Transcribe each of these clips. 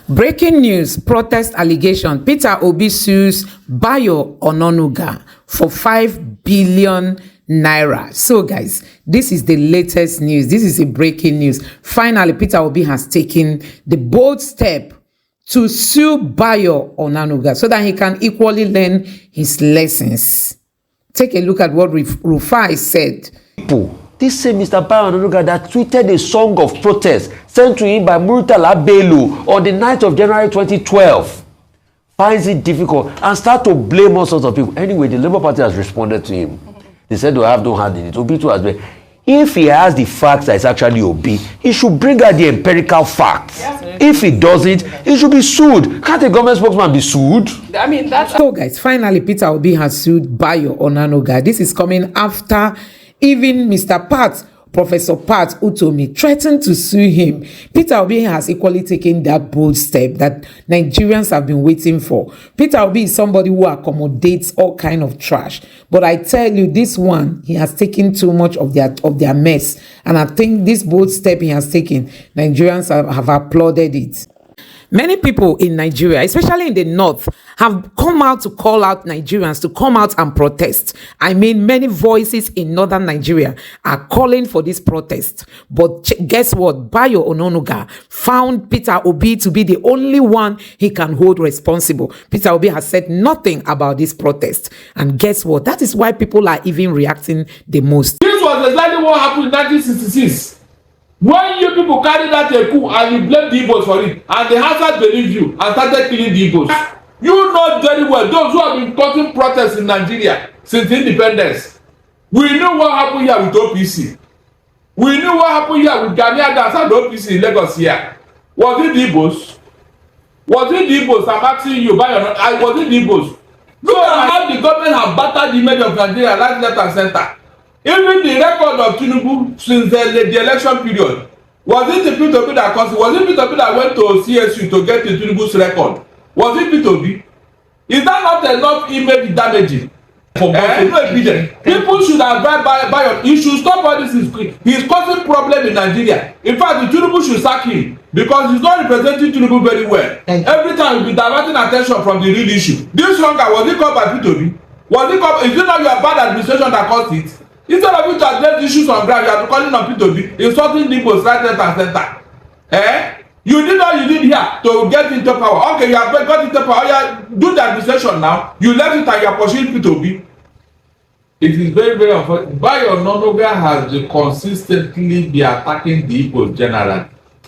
Breaking news, protest allegation. Peter Obi sues Bayo Onanuga for 5 billion naira. So guys, this is the latest news. This is a breaking news. Finally, Peter Obi has taken the bold step to sue Bayo Onanuga so that he can equally learn his lessons. Take a look at what Rufai said. This same Mr. Bayo Onanuga that tweeted a song of protest sent to him by Murtala Bello on the 9th of January 2012 finds it difficult and start to blame all sorts of people. Anyway, the Labour Party has responded to him. They said they have no hand in it. Obi too has been. If he has the facts that it's actually Obi, he should bring out the empirical facts. Yeah. If he doesn't, he should be sued. Can't a government spokesman be sued? I mean, that's... So guys, finally, Peter Obi has sued Bayo Onanuga. This is coming after even Mr. Pat, Professor Pat Utomi, threatened to sue him. Peter Obi has equally taken that bold step that Nigerians have been waiting for. Peter Obi is somebody who accommodates all kind of trash. But I tell you, this one, he has taken too much of their mess. And I think this bold step he has taken, Nigerians have applauded it. Many people in Nigeria, especially in the north, have come out to call out Nigerians to come out and protest. I mean, many voices in northern Nigeria are calling for this protest. But guess what? Bayo Onanuga found Peter Obi to be the only one he can hold responsible. Peter Obi has said nothing about this protest. And guess what? That is why people are even reacting the most. This was exactly what happened in 1966. When you people carried out a coup and you blamed the Igbos for it, and the Hazard believed you and started killing the Igbos, you know very well, those who have been causing protests in Nigeria since independence, we know what happened here with OPC. We knew what happened here with Ghanaian dance and OPC in Lagos here. Was it the Igbos? Was it the Igbos? I'm asking you, was it the Igbos? Look at how the government have battered the image of Nigeria right, left and center. Even the record of Tinubus since the election period, was it the Peter Obi that caused it? Was it Peter Obi that went to CSU to get the Tinubus record? Was it Peter Obi? Is that not enough image damaging? People should advise Bayo. He should stop all this. He's causing problem in Nigeria. In fact, the Tinubus should sack him because he's not representing Tinubu very well. Every time he'll be diverting attention from the real issue. This hunger, was it caused by Peter Obi? Was it caused? Is it not your bad administration that caused it? Instead of you to address issues on ground, you are calling on Peter Obi, insulting the Igbos right, left, and center. You did all you did here to get into power. Okay, you have got into power. You do the administration now. You left it and you are pursuing Peter Obi. It is very, very unfortunate. Bayo Onanuga has been consistently be attacking the Igbos generally.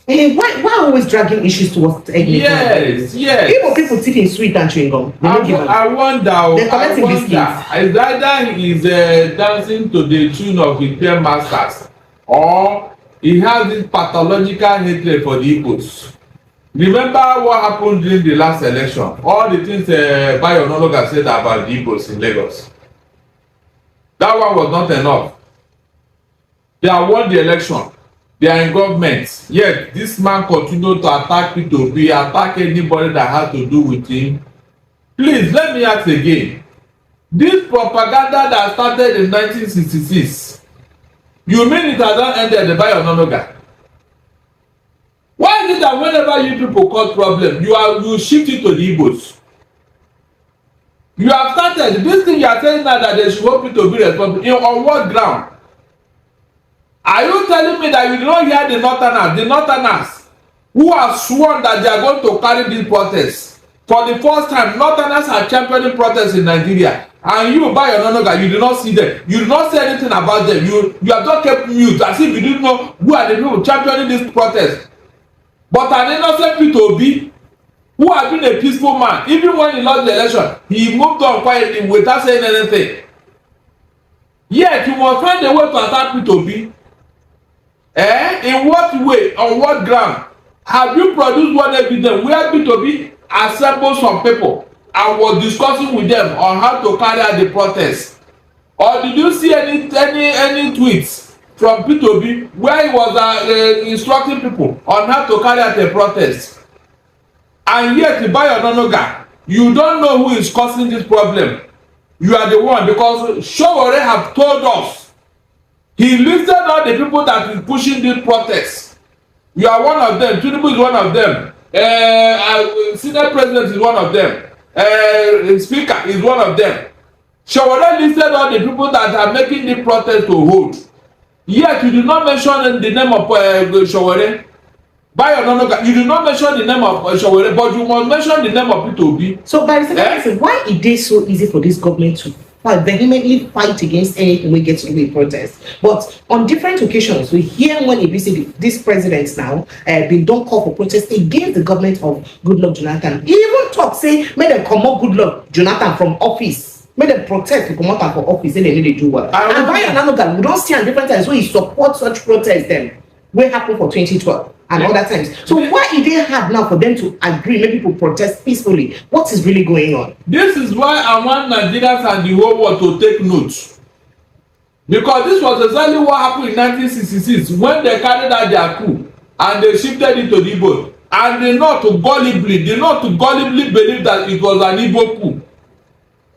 Why always dragging issues towards ethnic? Yes. People taking sweet and chewing gum. I wonder. Is either he is dancing to the tune of the peer masters, or he has this pathological hatred for the Igbos. Remember what happened during the last election? All the things Bayo Onanuga said about the Igbos in Lagos. That one was not enough. They have won the election. They are in government. Yet this man continued to attack Peter Obi, attack anybody that has to do with him. Please let me ask again. This propaganda that started in 1966, you mean it has not ended the Bayo Onanuga? Why is it that whenever you people cause problem, you shift it to the Igbos? You have started this thing. You are saying now that they should hold Peter Obi responsible. On what ground? Are you telling me that you did not hear the Northerners who have sworn that they are going to carry this protest? For the first time, Northerners are championing protests in Nigeria. And you, Bayo Onanuga, you did not see them. You did not say anything about them. You have just kept mute as if you didn't know who are the people championing this protest. But an innocent Peter Obi, who has been a peaceful man, even when he lost the election, he moved on quietly without saying anything. Yet, you must find a way to attack Peter Obi. In what way, on what ground have you produced one evidence where Peter Obi assembled some people and was discussing with them on how to carry out the protest? Or did you see any tweets from Peter Obi where he was instructing people on how to carry out a protest? And yet, Bayo Onanuga, you don't know who is causing this problem. You are the one, because Showore have told us. He listed all the people that is pushing this protest. You are one of them. Tinubus is one of them. Senate president is one of them. Speaker is one of them. Showore listed all the people that are making the protest to hold. Yet you do not mention the name of Showore. Bayo Onanuga, you do not mention the name of Showore, but you must mention the name of Peter Obi. So, by the same why is it so easy for this government to vehemently fight against anything we get to do in protest? But on different occasions, we hear when this president now been don't call for protest against the government of Goodluck Jonathan. He even talk say, make them come up Goodluck Jonathan from office. Make them protest to come out for office and they need to do well. And Bayo Onanuga, we don't see on different times where he support such protests them. What happened for 2012 and other times. So why is it hard now for them to agree, make people protest peacefully? What is really going on? This is why I want Nigerians and the whole world to take note. Because this was exactly what happened in 1966 when they carried out their coup and they shifted it to the Igbo. And they not to gullibly believe that it was an Igbo coup.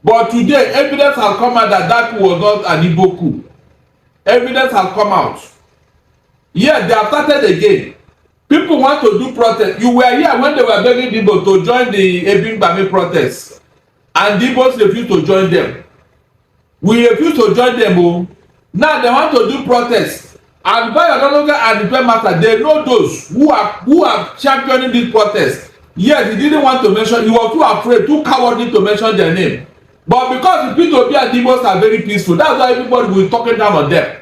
But today, evidence has come out that that was not an Igbo coup. Evidence has come out. Yes, they have started again. People want to do protest. You were here when they were begging people to join the Ebin protest. And the Igbos refused to join them. We refused to join them. Oh. Now they want to do protest. And Bayo Onanuga and the Prime Minister, they know those who are championing this protest. Yes, he didn't want to mention, he was too afraid, too cowardly to mention their name. But because the Peter Obi and the Igbos are very peaceful, that's why everybody will be talking down on them.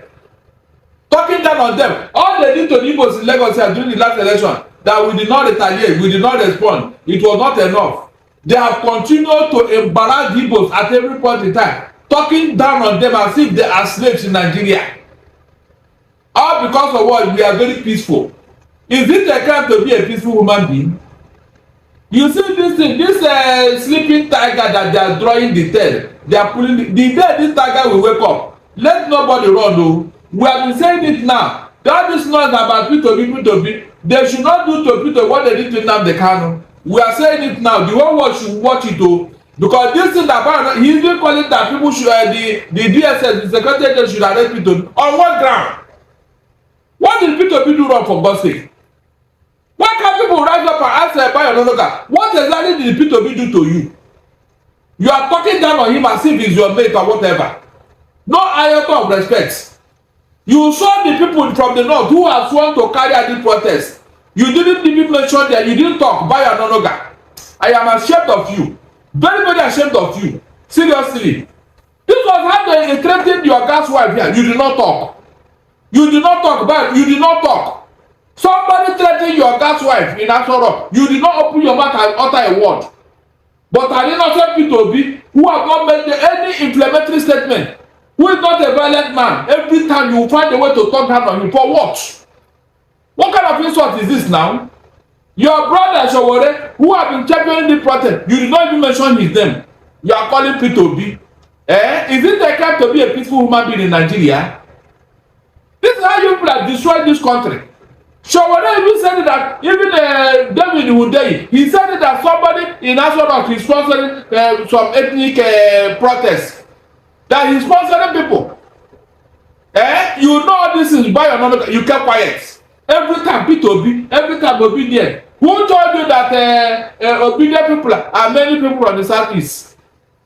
Talking down on them. All they did to the Igbos in Lagos during the last election, that we did not retaliate, we did not respond, it was not enough. They have continued to embarrass the Igbos at every point in time, talking down on them as if they are slaves in Nigeria. All because of what? We are very peaceful. Is it a crime to be a peaceful human being? You see this thing, this sleeping tiger that they are drawing the tail, they are pulling the day this tiger will wake up. Let nobody run. No. We have been saying it now. That is not about Peter Obi. They should not do to Peter what they did to Nnamdi Kanu. We are saying it now. The whole world should watch it though. Because this thing that he even calling that people should the DSS, the Secretary should arrest Peter Obi. On what ground? What did Peter Obi do wrong for God's sake? Why can't people rise up and ask Bayo Onanuga, what exactly did Peter Obi do to you? You are talking down on him as if he's your mate or whatever. No iota of respect. You saw the people from the north who have sworn to carry out the protest. You didn't even mention that. You didn't talk. Bayo Onanuga, I am ashamed of you. Very, very ashamed of you. Seriously. This was how they threatened your gas wife here. You did not talk. You did not talk, but you did not talk. Somebody threatened your gas wife in Asoro. You did not open your mouth and utter a word. But an innocent Peter Obi, who have not made any inflammatory statement, who is not a violent man, every time you find a way to talk down on him. For what? What kind of insult is this now? Your brother Showore, who have been championing the protest, you did not even mention his name. You are calling Peter Obi. Is it a crime to be a peaceful human being in Nigeria? This is how you people have destroyed this country. Showore even said that, even David Hundeyi, he said that somebody in Asoro is sponsoring some ethnic protests. That he's sponsoring people. You know this is Bayo Onanuga. You kept quiet. Every time Peter Obi, every time obedient. Who told you that obedient people are many people from the southeast?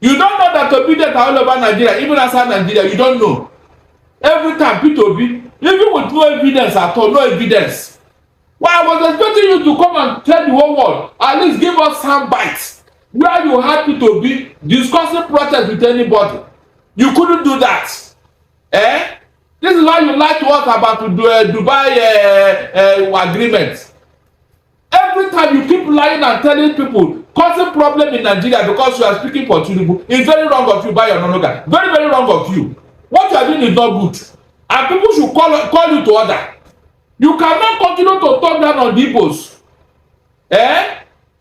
You don't know that obedient are all over Nigeria, even outside Nigeria. You don't know. Every time Peter Obi, even with no evidence at all, no evidence. Well, I was expecting you to come and tell the whole world, at least give us some bites, where you had Peter Obi discussing protest with anybody. You couldn't do that. This is why you lied to us about the Dubai agreement. Every time you keep lying and telling people, causing problem in Nigeria because you are speaking for Tinubus, it's very wrong of you, Bayo Onanuga. Very, very wrong of you. What you are doing is not good. And people should call you to order. You cannot continue to talk down on the Igbos.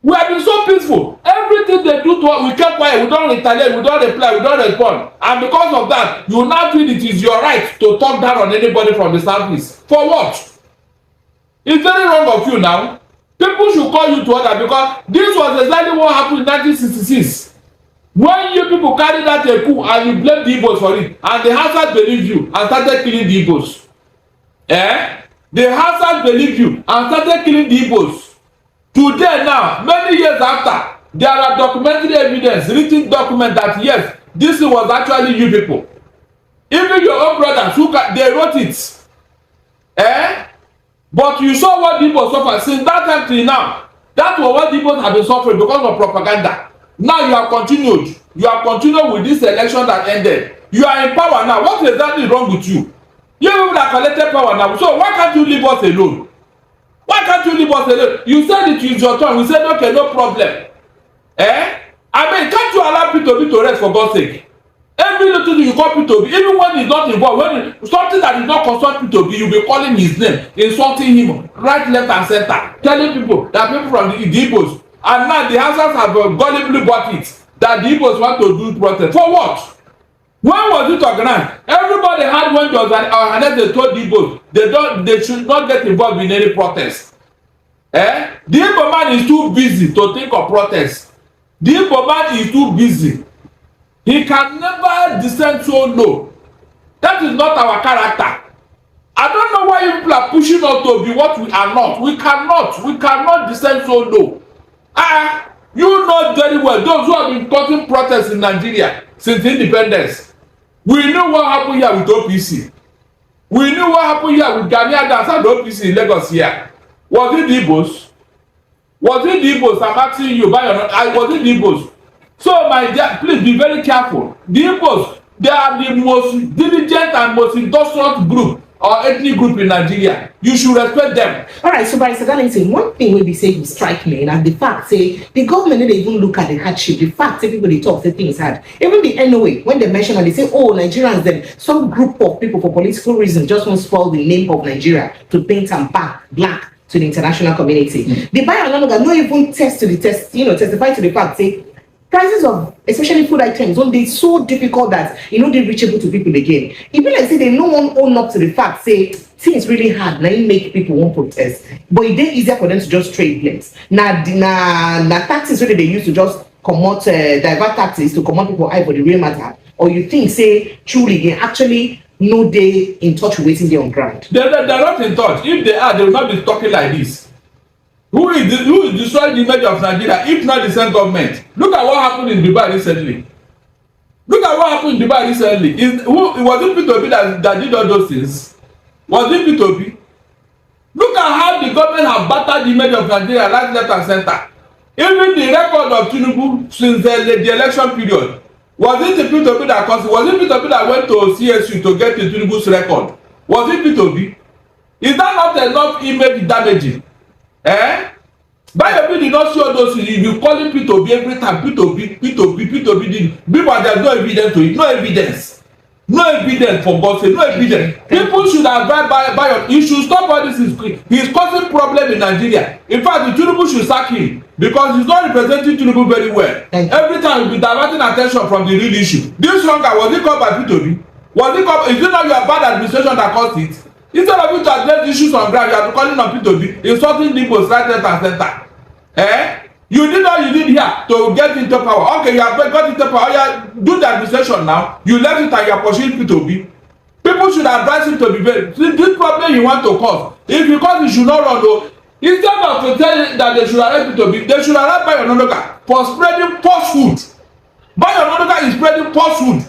We have been so peaceful. Everything they do to us, we kept quiet. We don't retaliate, we don't reply, we don't respond. And because of that, you now feel it is your right to talk down on anybody from the southeast. For what? It's very wrong of you now. People should call you to order because this was exactly what happened in 1966. When you people carried out a coup and you blame the Igbos for it, and the Hausas believed you and started killing the Igbos. The Hausas believed you and started killing the Igbos. Today now, many years after, there are documentary evidence, written document that yes, this was actually you people. Even your own brothers, they wrote it. But you saw what people suffer since that time till now. That was what people have been suffering because of propaganda. Now you have continued. You have continued with this election that ended. You are in power now. What is exactly wrong with you? You people that collected power now. So why can't you leave us alone? Why can't you leave us alone? You said it is your turn. We said okay, no problem. I mean, can't you allow P2B to rest for God's sake? Every little thing you call P2B, even when he's not involved, when something that is not concerned P2B, you'll be calling his name, insulting him, right, left, and center, telling people that people from the Igbos, and now the Hausas have gullibly bought it, that the Igbos want to do protest. For what? When was it organized? Everybody had when there was an organized, they told the Igbos they should not get involved in any protest. The Igbo man is too busy to think of protest. The Igbo man is too busy. He can never descend so low. That is not our character. I don't know why people are pushing us to be what we are not. We cannot descend so low. You know very well, those who have been causing protests in Nigeria since independence. We know what happened here with OPC. We knew what happened here with Ghanaians and OPC in Lagos here. Was it the Igbos? Was it the Igbos? I'm asking you, was it the Igbos? So, my dear, please be very careful. The Igbos, they are the most diligent and most industrious group or ethnic group in Nigeria. You should respect them. All right, so Barrister Darlington, one thing we be saying you strike me, and the fact say the government they even look at the hardship. The fact everybody talks the things hard. Even the NOA, when they mention and they say, oh, Nigerians, then some group of people for political reasons just want to spoil the name of Nigeria to paint and black to the international community. The Bayo Onanuga not even testify to the fact say prices of especially food items don't they so difficult that they reachable to people again. Even like say they no one own up to the fact say things really hard now you make people won't protest, but it's easier for them to just trade blames. Now taxes really they use to just divert taxes to come out people eye for the real matter, or you think say truly they actually no they in touch with waiting there on ground. They're not in touch. If they are, they will not be talking like this. Who is destroying the image of Nigeria if not the same government? Look at what happened in Dubai recently. Was it P2B that did all those things? Was it P2B? Look at how the government have battered the image of Nigeria right, left, and center. Even the record of Tinubus since the election period. Was it the P2B that caused it? Was it P2B that went to CSU to get the Tinubus record? Was it P2B? Is that not enough image damaging? Bayo did not show those things. You calling P2B every time. P2B did. People, there's no evidence to it. No evidence. No evidence for God's sake. No evidence. People should advise Bayo. He should stop all this. He's causing problem in Nigeria. In fact, the Tinubus should sack him because he's not representing Tinubus very well. Every time he'll be diverting attention from the real issue. This hunger, was it caused by P2B? Is it not your bad administration that caused it? Instead of you to address issues on ground, you are calling on P2B, insulting the Igbos right, left, and center. You did all you did here to get into power. Okay, you have got into power. You do the administration now. You left it and you are pursuing P2B. People should advise him to be very. This problem you want to cause. If you cause, you should not run though. Instead of to tell that they should arrest P2B, they should arrest Bayo Onanuga for spreading falsehood. Bayo Onanuga is spreading falsehood.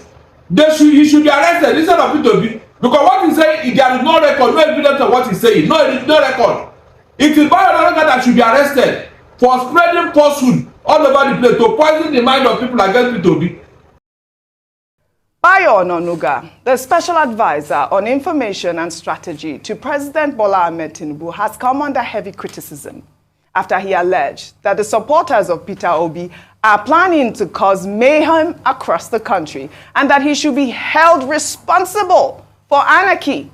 He should be arrested instead of P2B. Because what he's saying, there is no record, no evidence of what he's saying. No record. It is Bayo Onanuga that should be arrested for spreading falsehood all over the place to poison the mind of people against P2B. Bayo Onanuga, the special advisor on information and strategy to President Bola Ahmed Tinubu, has come under heavy criticism after he alleged that the supporters of Peter Obi are planning to cause mayhem across the country and that he should be held responsible for anarchy.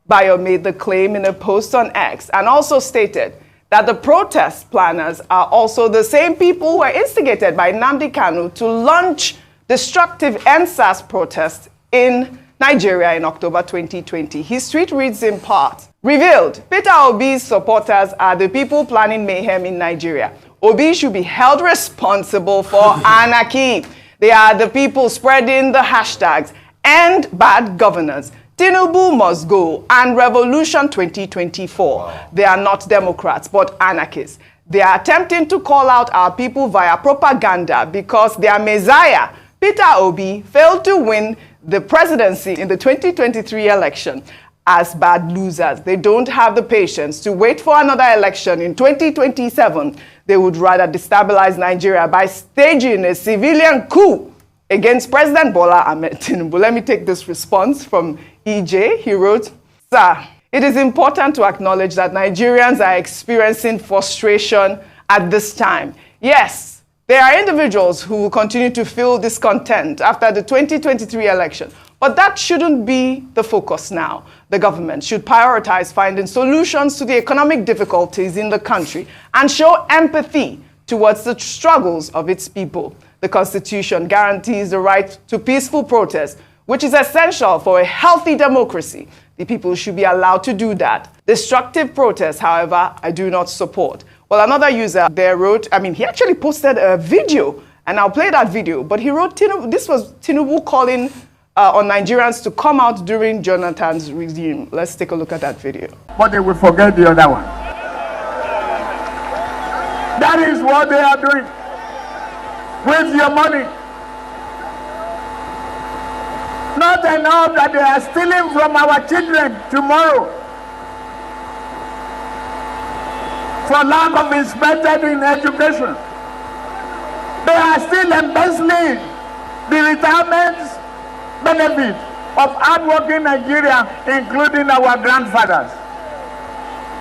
Bayo made the claim in a post on X and also stated that the protest planners are also the same people who were instigated by Nnamdi Kanu to launch destructive NSAS protests in Nigeria in October 2020. His tweet reads in part, revealed, Peter Obi's supporters are the people planning mayhem in Nigeria. Obi should be held responsible for anarchy. They are the people spreading the hashtags end bad governance, Tinubu must go, and Revolution 2024. Wow. They are not Democrats, but anarchists. They are attempting to call out our people via propaganda because their messiah, Peter Obi, failed to win the presidency in the 2023 election. As bad losers, they don't have the patience to wait for another election in 2027. They would rather destabilize Nigeria by staging a civilian coup against President Bola Ahmed Tinubu. Let me take this response from EJ. He wrote, "Sir, it is important to acknowledge that Nigerians are experiencing frustration at this time. Yes, there are individuals who will continue to feel discontent after the 2023 election, but that shouldn't be the focus now. The government should prioritize finding solutions to the economic difficulties in the country and show empathy towards the struggles of its people. The Constitution guarantees the right to peaceful protest, which is essential for a healthy democracy. The people should be allowed to do that. Destructive protests, however, I do not support." Well, another user there wrote, he actually posted a video, and I'll play that video, but he wrote, this was Tinubu calling on Nigerians to come out during Jonathan's regime. Let's take a look at that video. But they will forget the other one. That is what they are doing with your money. Not enough that they are stealing from our children tomorrow for lack of investment in education. They are still embezzling the retirement benefit of hardworking Nigeria, including our grandfathers.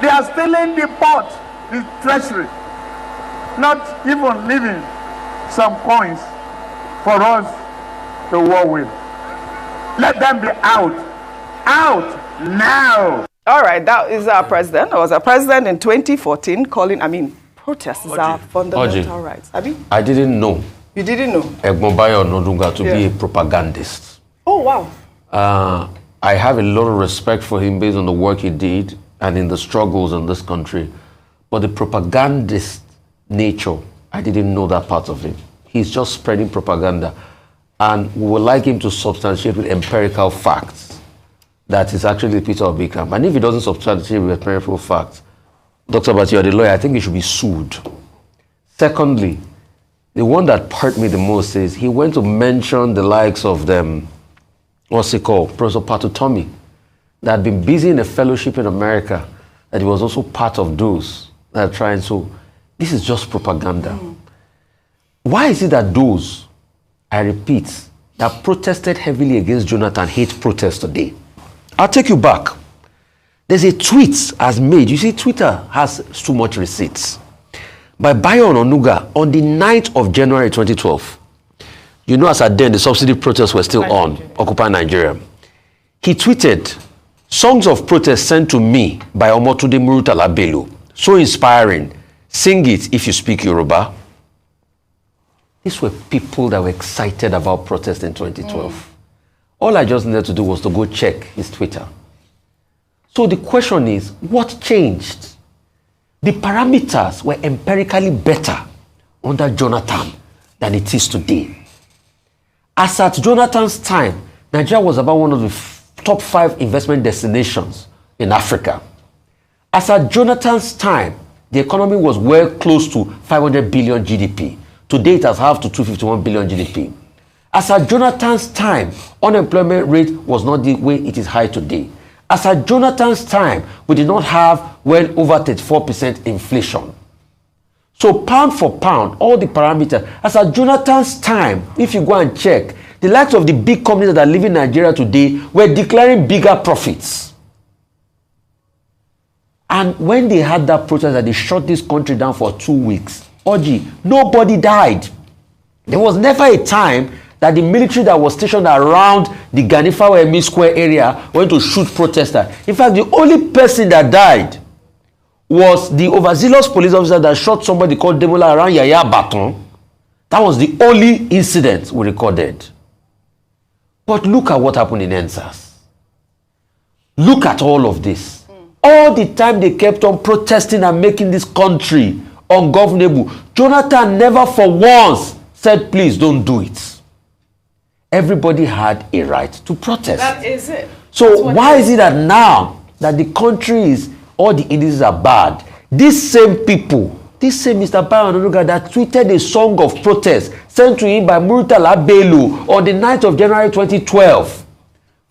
They are stealing the port, the treasury, not even leaving some coins for us to war with. Let them be out now. All right, that is our president. I was our president in 2014 calling, protests is our fundamental rights. Abi? I didn't know. You didn't know? Bayo Onanuga to be a propagandist. Oh, wow. I have a lot of respect for him based on the work he did and in the struggles in this country. But the propagandist nature, I didn't know that part of him. He's just spreading propaganda. And we would like him to substantiate with empirical facts that is actually Peter Obi camp. And if he doesn't substantiate with empirical facts, Dr. Bati, you're the lawyer, I think he should be sued. Secondly, the one that hurt me the most is he went to mention the likes of them, Professor Patutomi, that had been busy in a fellowship in America, that he was also part of those that are trying to. This is just propaganda. Why is it that those, I repeat, that protested heavily against Jonathan hate protests today? I'll take you back. There's a tweet as made. You see, Twitter has too much receipts. By Bayo Onanuga on the 9th of January 2012. You know, as at then, the subsidy protests were still on, Occupy Nigeria. He tweeted, "Songs of protest sent to me by Omotunde Murtala Bello. So inspiring. Sing it if you speak Yoruba." These were people that were excited about protest in 2012. All I just needed to do was to go check his Twitter. So the question is, what changed? The parameters were empirically better under Jonathan than it is today. As at Jonathan's time, Nigeria was about one of the top 5 investment destinations in Africa. As at Jonathan's time, the economy was well close to 500 billion GDP. Today it has halved to 251 billion GDP. As at Jonathan's time, unemployment rate was not the way it is high today. As at Jonathan's time, we did not have well over 34% inflation. So pound for pound, all the parameters. As at Jonathan's time, if you go and check, the likes of the big companies that are living in Nigeria today were declaring bigger profits. And when they had that protest that they shut this country down for 2 weeks, nobody died. There was never a time that the military that was stationed around the Ganifa Square area went to shoot protesters. In fact, the only person that died was the overzealous police officer that shot somebody called Demola around Yaya Baton. That was the only incident we recorded. But look at what happened in NSAS. Look at all of this. All the time they kept on protesting and making this country ungovernable. Jonathan never for once said, please don't do it. Everybody had a right to protest. That is it. So why is it that now that the country is, all the indices are bad, these same people This same Mr. Bayo Onanuga that tweeted a song of protest sent to him by Murtala Bello on the 9th of January 2012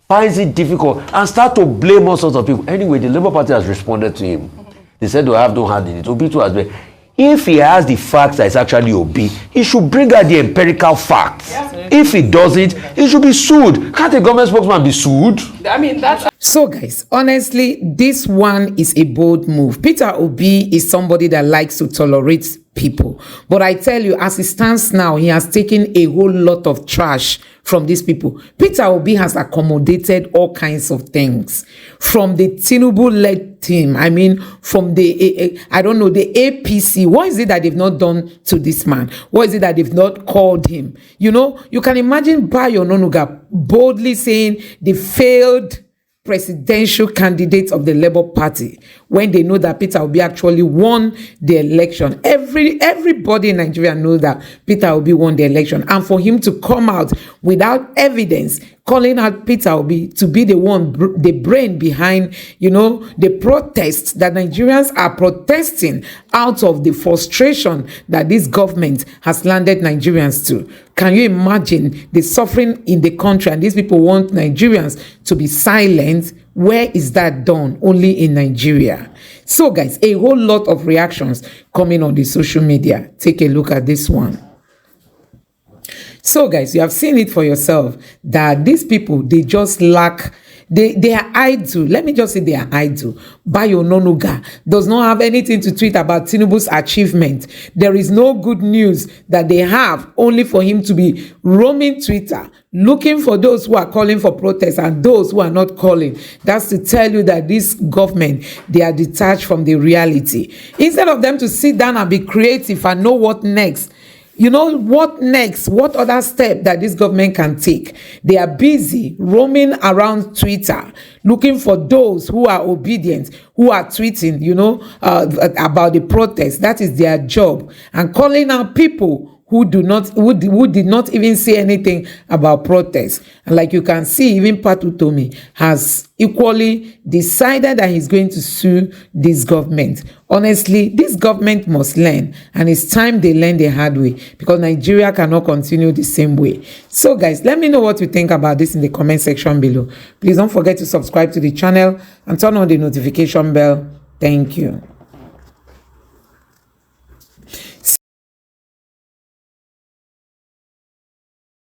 finds it difficult and start to blame all sorts of people. Anyway, the Labour Party has responded to him. They said they have no hand in it. Obi too has been. If he has the facts that it's actually Obi, he should bring out the empirical facts. Yeah. If he doesn't, he should be sued. Can't a government spokesman be sued? I mean, that's... So guys, honestly, this one is a bold move. Peter Obi is somebody that likes to tolerate people. But I tell you, as it stands now, he has taken a whole lot of trash from these people. Peter Obi has accommodated all kinds of things. From the Tinubus-led team, I mean, from the, I don't know, the APC. What is it that they've not done to this man? What is it that they've not called him? You know, you can imagine Bayo Onanuga boldly saying the failed presidential candidate of the Labour Party when they know that Peter Obi actually won the election. Everybody in Nigeria knows that Peter Obi won the election, and for him to come out without evidence calling out Peter Obi to be the one, the brain behind, you know, the protests that Nigerians are protesting out of the frustration that this government has landed Nigerians to. Can you imagine the suffering in the country, and these people want Nigerians to be silent? Where is that done? Only in Nigeria. So guys, a whole lot of reactions coming on the social media. Take a look at this one. So guys, you have seen it for yourself that these people, they just lack, they are idle. Let me just say they are idle. Bayo Onanuga does not have anything to tweet about Tinubus' achievement. There is no good news that they have, only for him to be roaming Twitter, looking for those who are calling for protests and those who are not calling. That's to tell you that this government, they are detached from the reality. Instead of them to sit down and be creative and know what next, you know, what next? What other step that this government can take? They are busy roaming around Twitter, looking for those who are obedient, who are tweeting, you know, about the protest. That is their job. And calling out people who did not even say anything about protests. And like you can see, even Patu Tomi has equally decided that he's going to sue this government. Honestly, this government must learn, and it's time they learn the hard way, because Nigeria cannot continue the same way. So guys, let me know what you think about this in the comment section below. Please don't forget to subscribe to the channel and turn on the notification bell. Thank you.